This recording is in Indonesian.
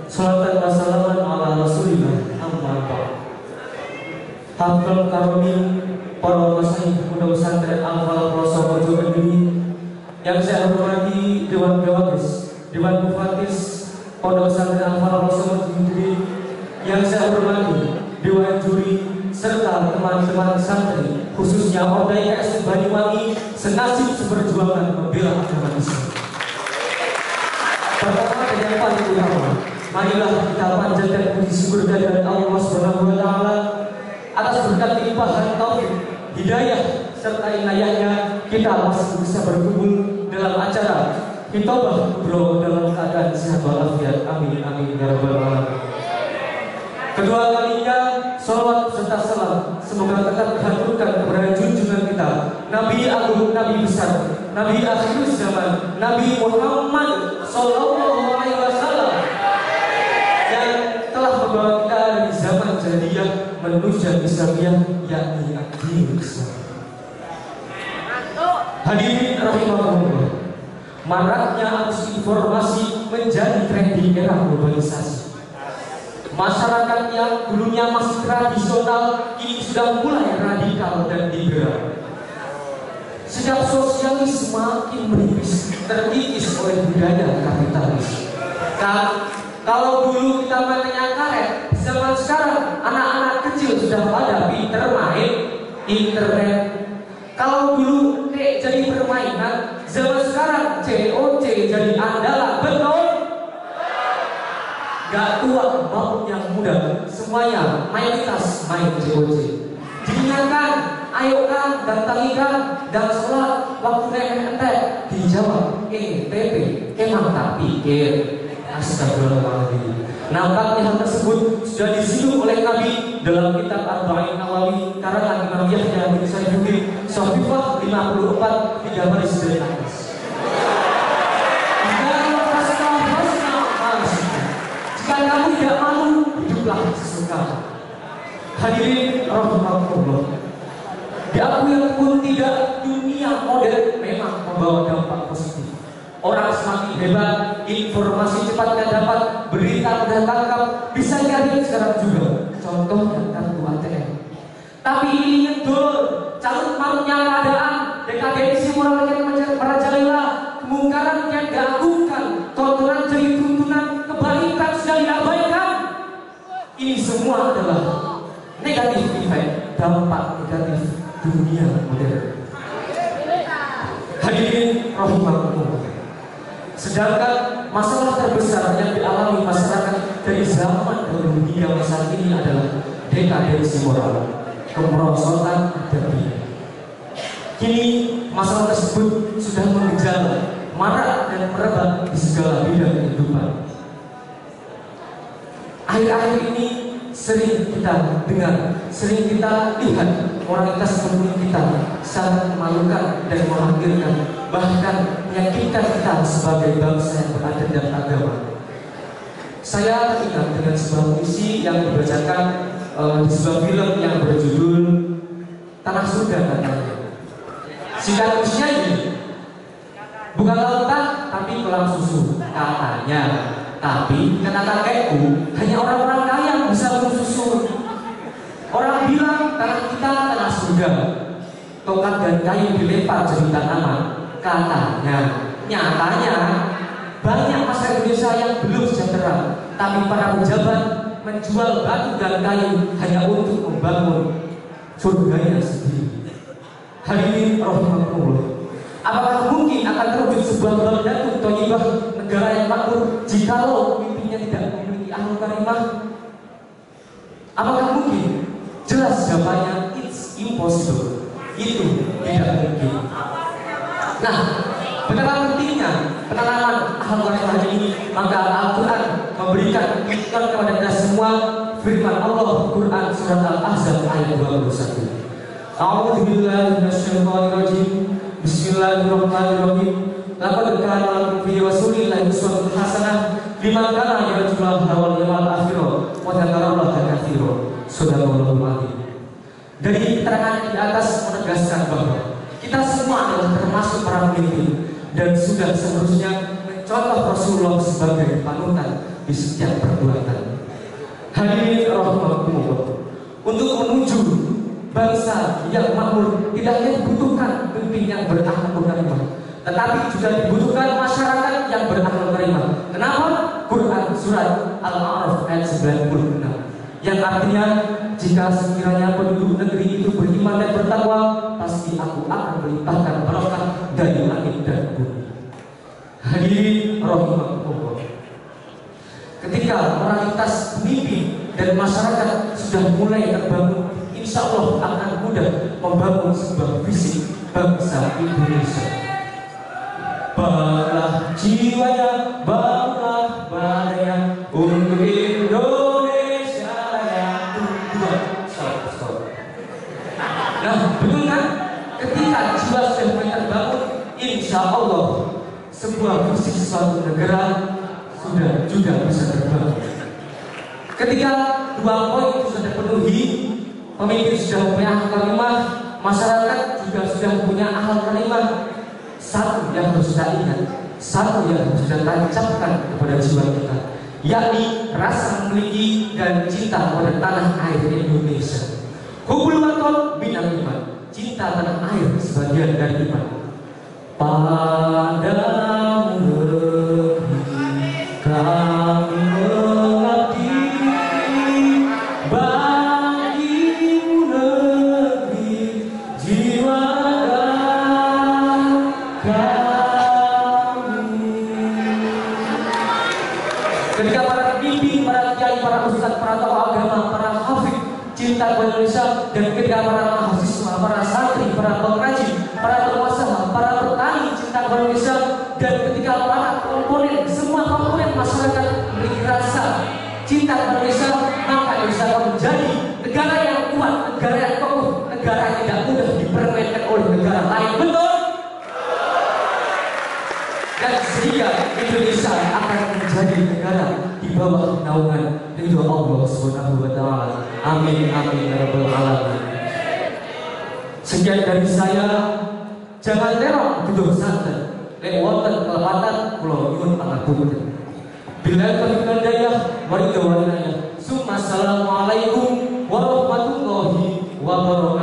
Salatan wa salaman ala rasulillah amma ba'd. Hafal karami para masih muda pesantren Al-Falah Pelosok Mojo Kediri yang saya hormati Dewan Gawagis, Dewan Mufatis Pondok Pesantren Al-Falah Pelosok Mojo Kediri, yang saya hormati Dewan Juri serta teman-teman santri, khususnya Ordai KS Banyuwangi senasib seperjuangan membela agama Islam. Pertama dan yang paling utama, marilah kita panjatkan puji syukur kehadirat Allah Subhanahu wa taala atas berkat limpahan taufik, hidayah serta inayahnya kita masih bisa berkumpul dalam acara Hitobah Bro dalam keadaan sehat walafiat. Amin amin ya rabbal alamin. Kedua kalinya salawat serta salam semoga tetap dihaturkan kepada junjungan kita Nabi Agung, Nabi besar, Nabi akhir zaman, Nabi Muhammad Sallallahu Alaihi Wasallam yang telah membawa kita dari zaman jahiliyah menuju Islamiyah, yakni agama Islam. Hadirin rahimakumullah, maraknya arus informasi menjadi tren di era globalisasi. Masyarakat yang dulunya masih tradisional kini sudah mulai radikal dan liberal. Sikap sosialis semakin menipis, terkikis oleh budaya kapitalis. Kalau dulu kita mainnya karet, zaman sekarang anak-anak kecil sudah pada pinter main internet. Kalau dulu jadi permainan, zaman sekarang COC jadi andalan, betul? Gak tua maupun yang muda, semuanya mayoritas main COC. Diingatkan, ayo kan, datangikan, dan sholat waktu ente dijawab TP, emang tak pikir. Astagfirullahaladzim. Nampaknya hal tersebut sudah disinggung oleh Nabi dalam kitab Arba'in Nawawi karangan Imam Yahya bin Saifuddin Shafifah 54 3 baris dari atas. Jika kamu tidak malu, hiduplah sesuka. Hadirin rahimakumullah, diakui pun tidak, dunia modern memang membawa dampak positif. Orang semakin hebat, informasi cepatnya dapat, berita mudah tangkap, bisa dilihat sekarang juga. Contohnya kartu ATM. Tapi ini ngedur, carut marutnya keadaan, dekadensi moral yang merajalela, kemungkaran yang diagungkan, tontonan jadi tuntunan, kebalikan sudah diabaikan. Ini semua adalah negatif effect, dampak negatif dunia modern. Hadirin rahimakumullah, sedangkan masalah terbesar yang dialami masyarakat dari zaman dahulu hingga masa ini adalah dekadensi moral, kemerosotan adabi. Kini masalah tersebut sudah mengejala, marak dan merebak di segala bidang kehidupan. Akhir-akhir ini sering kita dengar, sering kita lihat moralitas pemimpin kita sangat memalukan dan menghancurkan, bahkan menyakitkan kita sebagai bangsa yang beradat dan agama. Saya teringat dengan sebuah puisi yang dibacakan di sebuah film yang berjudul Tanah Surga katanya. Singkat puisinya ini, bukan lautan tapi kolam susu katanya. Tapi kata kakekku, hanya orang-orang kaya yang bisa minum susu. Orang bilang tanah kita tanah surga, tongkat dan kayu dilempar jadi tanaman katanya. Nyatanya banyak masyarakat Indonesia yang belum sejahtera, tapi para pejabat menjual batu dan kayu hanya untuk membangun surganya sendiri. Hadirin rahimakumullah, apakah mungkin akan terwujud sebuah baldatun thayyibah, negara yang makmur, jikalau pemimpinnya tidak memiliki akhlak karimah? Apakah mungkin? Jelas jawabannya, it's impossible. Itu tidak mungkin. Nah, betapa pentingnya penanaman akhlak karimah ini, maka Al-Quran memberikan iklan kepada kita semua. Firman Allah Quran surat Al-Ahzab ayat 21. A'udzu billahi minasyaitonir rajim. Bismillahirrahmanirrahim. Laqad kana lakum fi rasulillahi uswatun hasanah liman kana yarjullaha wal yawmal akhir wa dzakarallaha katsiran. Subhanallahul azim. Dari keterangan di atas menegaskan bahwa kita semua adalah termasuk para pemimpin dan sudah seharusnya mencontoh Rasulullah sebagai panutan, di setiap perbuatan. Hadirin rahimakumullah, untuk menuju bangsa yang makmur tidak hanya dibutuhkan pemimpin yang berakhlak karimah, tetapi juga dibutuhkan masyarakat yang berakhlak karimah. Kenapa? Quran surat Al-A'raf ayat 96 yang artinya, jika sekiranya penduduk negeri itu beriman dan bertakwa, pasti aku akan melimpahkan barokah dari langit dan bumi. Hadirin rahimakumullah, ketika moralitas pemimpin dan masyarakat sudah mulai terbangun, insya Allah akan mudah membangun sebuah visi bangsa Indonesia. Bangunlah jiwanya, bangunlah badannya untuk Indonesia yang tujuan. Nah, betul kan? Ketika jiwa sudah mulai terbangun, insya Allah sebuah visi suatu negara sudah juga bisa terbangun. Ketika dua poin itu sudah terpenuhi, pemimpin sudah punya akhlak karimah, masyarakat juga sudah punya akhlak karimah. Satu yang harus kita ingat, satu yang harus kita tancapkan kepada jiwa kita, yakni rasa memiliki dan cinta pada tanah air Indonesia. Hubbul watan minal iman, cinta tanah air sebagian dari iman. Padamu negeri kami mengabdi, bagimu negeri jiwa dan kami. Ketika para pemimpin, para kiai, para ustadz, para tokoh agama, para hafidh cinta kepada Indonesia, dan ketika para mahasiswa, para santri, para pengrajin, para pengusaha, para petani cinta kepada Indonesia, dan ketika para komponen, semua komponen masyarakat memiliki rasa cinta kepada Indonesia, maka Indonesia akan menjadi negara yang kuat, negara yang kokoh, negara yang tidak mudah dipermainkan oleh negara lain. Betul? Dan sehingga Indonesia akan menjadi negara di bawah naungan ridho Allah Subhanahu wa taala. Amin amin ya rabbal alamin. Sekian dari saya. Jangan terong gedung santen lek wonten kelepatan kula nyuwun pangapunten. Billahi taufiq wal hidayah wa ridwanillah. Assalamualaikum warahmatullahi wabarakatuh.